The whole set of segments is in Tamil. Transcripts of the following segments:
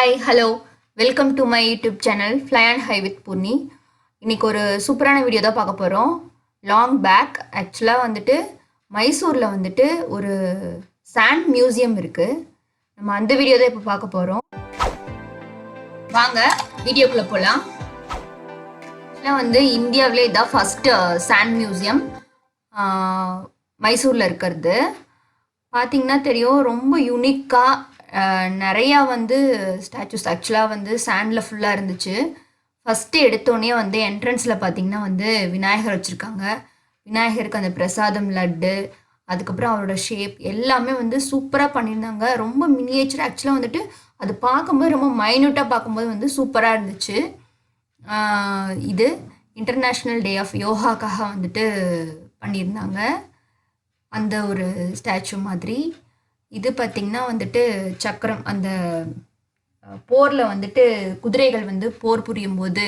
Hi hello welcome to my YouTube channel fly and high with Poorni. இன்றைக்கி ஒரு சூப்பரான வீடியோ தான் பார்க்க போகிறோம். லாங் பேக் ஆக்சுவலாக வந்துட்டு மைசூரில் வந்துட்டு ஒரு சாண்ட் மியூசியம் இருக்குது. நம்ம அந்த வீடியோ தான் இப்போ பார்க்க போகிறோம். வாங்க வீடியோக்குள்ளே போகலாம். இதெல்லாம் வந்து இந்தியாவிலே இதான் ஃபஸ்ட்டு சாண்ட் மியூசியம் மைசூரில் இருக்கிறது. பார்த்திங்கன்னா தெரியும், ரொம்ப யூனிக்காக நிறையா வந்து ஸ்டாச்சுஸ் ஆக்சுவலாக வந்து சாண்டில் ஃபுல்லாக இருந்துச்சு. ஃபஸ்ட்டு எடுத்தோடனே வந்து என்ட்ரன்ஸில் பார்த்திங்கன்னா வந்து விநாயகர் வச்சுருக்காங்க. விநாயகருக்கு அந்த பிரசாதம் லட்டு, அதுக்கப்புறம் அவரோட ஷேப் எல்லாமே வந்து சூப்பராக பண்ணியிருந்தாங்க. ரொம்ப மினியேச்சர் ஆக்சுவலாக வந்துட்டு அது பார்க்கும்போது ரொம்ப மைன்யூட்டாக பார்க்கும்போது வந்து சூப்பராக இருந்துச்சு. இது இன்டர்நேஷ்னல் டே ஆஃப் யோகாக்காக வந்துட்டு பண்ணியிருந்தாங்க அந்த ஒரு ஸ்டாச்சு மாதிரி. இது பார்த்திங்கன்னா வந்துட்டு சக்கரம், அந்த போரில் வந்துட்டு குதிரைகள் வந்து போர் புரியும் போது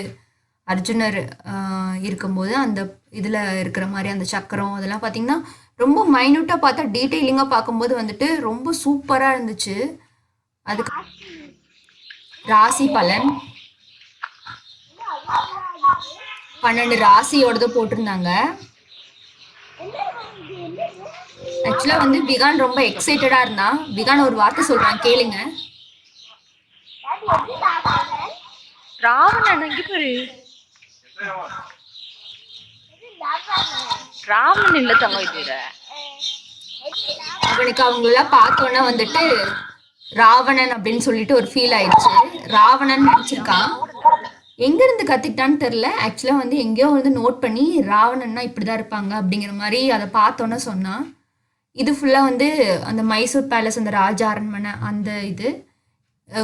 அர்ஜுனர் இருக்கும்போது அந்த இதில் இருக்கிற மாதிரி அந்த சக்கரம் அதெல்லாம் பார்த்திங்கன்னா ரொம்ப மைன்யூட்டாக பார்த்தா டீட்டெயிலிங்காக பார்க்கும்போது வந்துட்டு ரொம்ப சூப்பராக இருந்துச்சு. அதுக்கு ராசி பலன் 12 ராசியோடது போட்டிருந்தாங்க. ஆக்சுவலாக வந்து விகான் ரொம்ப எக்ஸைட்டடாக இருந்தான். விகான் ஒரு வார்த்தை சொல்கிறான், கேளுங்க. ராவணன் இங்க பாரு. ராவணன் இல்ல தங்க, இது அவனுக்கு அவங்களெல்லாம் பார்த்தோன்னா வந்துட்டு ராவணன் அப்படின்னு சொல்லிட்டு ஒரு ஃபீல் ஆயிடுச்சு. ராவணன் நினச்சிருக்கான். எங்கேருந்து கற்றுக்கிட்டான்னு தெரில. ஆக்சுவலாக வந்து எங்கேயோ வந்து நோட் பண்ணி ராவணன்னா இப்படி தான் இருப்பாங்க அப்படிங்கிற மாதிரி அதை பார்த்தோன்னே சொன்னான். இது ஃபுல்லாக வந்து அந்த மைசூர் பேலஸ், அந்த ராஜா அரண்மனை, அந்த இது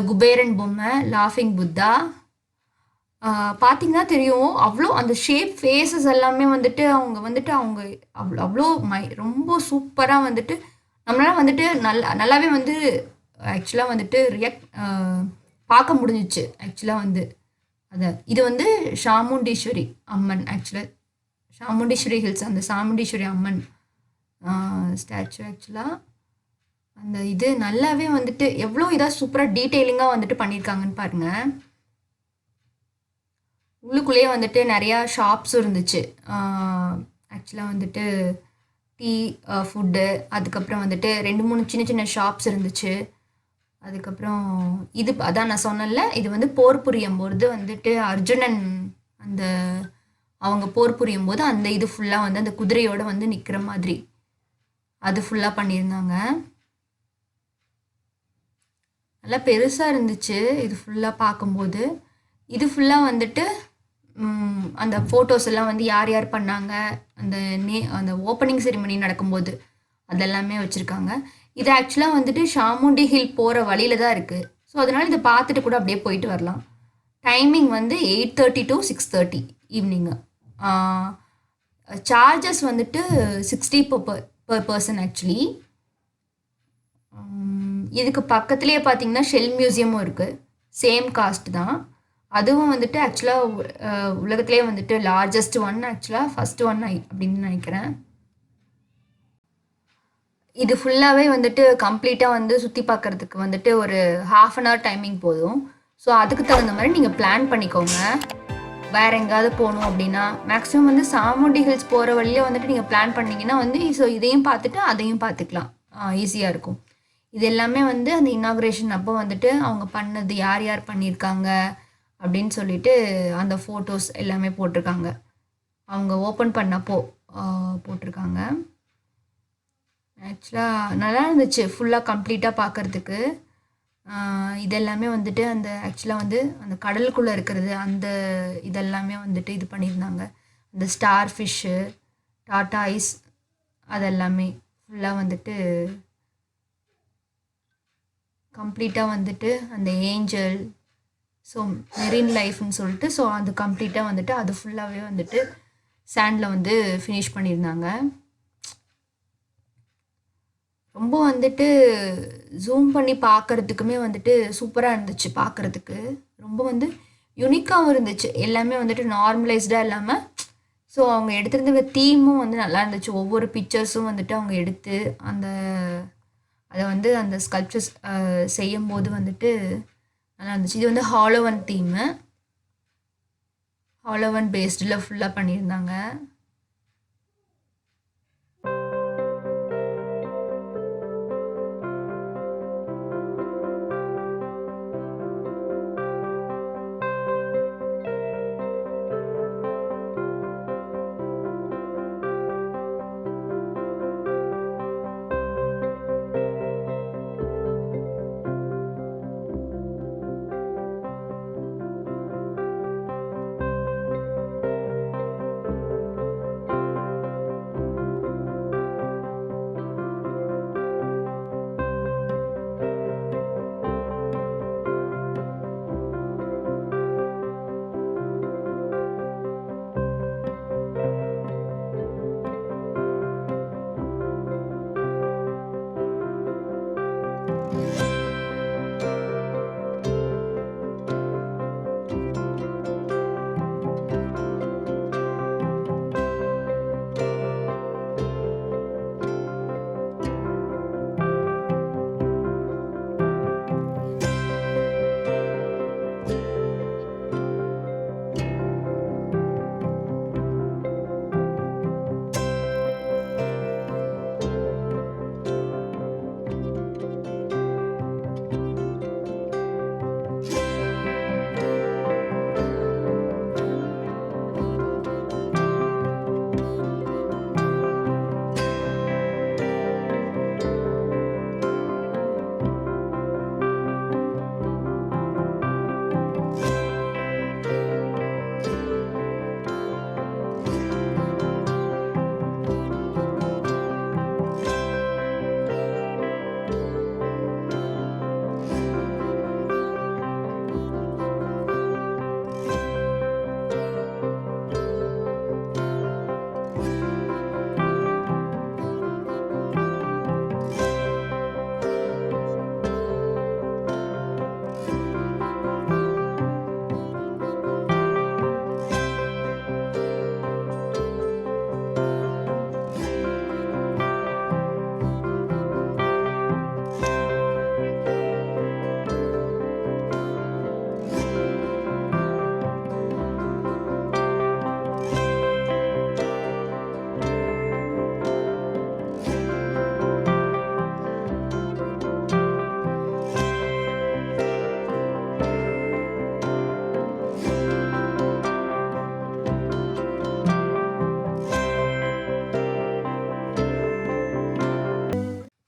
குபேரன் பொம்மை, லாஃபிங் புத்தா பார்த்திங்கன்னா தெரியும். அவ்வளோ அந்த ஷேப் ஃபேஸஸ் எல்லாமே வந்துட்டு அவங்க அவ்வளோ ரொம்ப சூப்பராக வந்துட்டு நம்மளால் வந்துட்டு நல்லாவே வந்து ஆக்சுவலாக வந்துட்டு பார்க்க முடிஞ்சிச்சு. ஆக்சுவலாக வந்து இது வந்து சாமுண்டீஸ்வரி அம்மன், ஆக்சுவலாக சாமுண்டீஸ்வரி ஹில்ஸ், அந்த சாமுண்டீஸ்வரி அம்மன் ஸ்டாச்சு. ஆக்சுவலாக அந்த இது நல்லாவே வந்துட்டு எவ்வளோ இதாக சூப்பராக டீட்டெயிலிங்காக வந்துட்டு பண்ணியிருக்காங்கன்னு பாருங்கள். உள்ளுக்குள்ளேயே வந்துட்டு நிறையா ஷாப்ஸும் இருந்துச்சு. ஆக்சுவலாக வந்துட்டு டீ, ஃபுட்டு, அதுக்கப்புறம் வந்துட்டு 2-3 சின்ன சின்ன ஷாப்ஸ் இருந்துச்சு. அதுக்கப்புறம் இது அதான் நான் சொன்னேன்ல, இது வந்து போர் புரியும் போது வந்துட்டு அர்ஜுனன் அந்த அவங்க போர் புரியும் போது அந்த இது ஃபுல்லாக வந்து அந்த குதிரையோடு வந்து நிற்கிற மாதிரி அது ஃபுல்லாக பண்ணியிருந்தாங்க. நல்லா பெருசாக இருந்துச்சு இது ஃபுல்லாக பார்க்கும்போது. இது ஃபுல்லாக வந்துட்டு அந்த ஃபோட்டோஸ் எல்லாம் வந்து யார் யார் பண்ணாங்க, அந்த ஓப்பனிங் செரிமனி நடக்கும்போது அதெல்லாமே வச்சுருக்காங்க. இது ஆக்சுவலாக வந்துட்டு சாமுண்டி ஹில் போகிற வழியில் தான் இருக்குது. ஸோ அதனால் இதை பார்த்துட்டு கூட அப்படியே போயிட்டு வரலாம். டைமிங் வந்து 8:30 to 6:30 ஈவினிங்கு. சார்ஜஸ் வந்துட்டு 60 per person ஆக்சுவலி. இதுக்கு பக்கத்துலேயே பார்த்தீங்கன்னா ஷெல் மியூசியமும் இருக்குது. சேம் காஸ்ட் தான். அதுவும் வந்துட்டு ஆக்சுவலாக உலகத்துலேயே வந்துட்டு லார்ஜஸ்ட் ஒன், ஆக்சுவலாக ஃபஸ்ட்டு ஒன் அப்படின்னு நினைக்கிறேன். இது ஃபுல்லாகவே வந்துட்டு கம்ப்ளீட்டாக வந்து சுற்றி பார்க்குறதுக்கு வந்துட்டு ஒரு 1/2 hour டைமிங் போதும். ஸோ அதுக்கு தகுந்த மாதிரி நீங்கள் பிளான் பண்ணிக்கோங்க. வேறு எங்கேயாவது போகணும் அப்படின்னா மேக்ஸிமம் வந்து சாமுண்டி ஹில்ஸ் போகிற வழியில் வந்துட்டு நீங்கள் பிளான் பண்ணிங்கன்னா வந்து ஸோ இதையும் பார்த்துட்டு அதையும் பார்த்துக்கலாம், ஈஸியாக இருக்கும். இது எல்லாமே வந்து அந்த இனாக்ரேஷன் அப்போ வந்துட்டு அவங்க பண்ணது யார் யார் பண்ணியிருக்காங்க அப்படின்னு சொல்லிட்டு அந்த ஃபோட்டோஸ் எல்லாமே போட்டிருக்காங்க. அவங்க ஓப்பன் பண்ணப்போ போட்டிருக்காங்க. ஆக்சுவலாக நல்லா இருந்துச்சு ஃபுல்லாக கம்ப்ளீட்டாக பார்க்குறதுக்கு. இதெல்லாமே வந்துட்டு அந்த ஆக்சுவலாக வந்து அந்த கடலுக்குள்ளே இருக்கிறது அந்த இதெல்லாமே வந்துட்டு இது பண்ணியிருந்தாங்க. அந்த ஸ்டார் ஃபிஷ்ஷு, டாட்டாய்ஸ், அதெல்லாமே ஃபுல்லாக வந்துட்டு கம்ப்ளீட்டாக வந்துட்டு அந்த ஏஞ்சல், ஸோ மெரின் லைஃப்னு சொல்லிட்டு ஸோ அது கம்ப்ளீட்டாக வந்துட்டு அது ஃபுல்லாகவே வந்துட்டு சாண்டில் வந்து ஃபினிஷ் பண்ணியிருந்தாங்க. ரொம்ப வந்துட்டு ஜூம் பண்ணி பார்க்குறதுக்குமே வந்துட்டு சூப்பராக இருந்துச்சு பார்க்குறதுக்கு. ரொம்ப வந்து யூனிக்காகவும் இருந்துச்சு. எல்லாமே வந்துட்டு நார்மலைஸ்டாக இல்லாமல் ஸோ அவங்க எடுத்திருந்த தீமும் வந்து நல்லா இருந்துச்சு. ஒவ்வொரு பிக்சர்ஸும் வந்துட்டு அவங்க எடுத்து அந்த அதை வந்து அந்த ஸ்கல்ப்சர்ஸ் செய்யும்போது வந்துட்டு நல்லா இருந்துச்சு. இது வந்து ஹாலோவன் தீமு. ஹாலோவன் பேஸ்டில் ஃபுல்லாக பண்ணியிருந்தாங்க.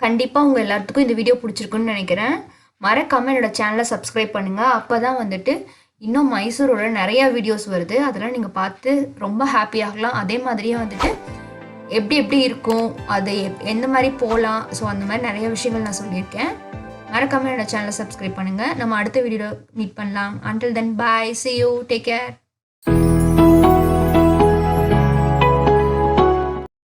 கண்டிப்பாக உங்கள் எல்லாத்துக்கும் இந்த வீடியோ பிடிச்சிருக்குன்னு நினைக்கிறேன். மறக்காமல் என்னோட சேனலை சப்ஸ்கிரைப் பண்ணுங்கள். அப்போ தான் வந்துட்டு இன்னும் மைசூரோட நிறையா வீடியோஸ் வருது. அதெல்லாம் நீங்கள் பார்த்து ரொம்ப ஹாப்பியாகலாம். அதே மாதிரியே வந்துட்டு எப்படி எப்படி இருக்கும், அது எந்த மாதிரி போகலாம், ஸோ அந்த மாதிரி நிறைய விஷயங்கள் நான் சொல்லியிருக்கேன். மறக்காமல் என்னோட சேனலை சப்ஸ்கிரைப் பண்ணுங்கள். நம்ம அடுத்த வீடியோ மீட் பண்ணலாம். Until then, bye. See you. Take care.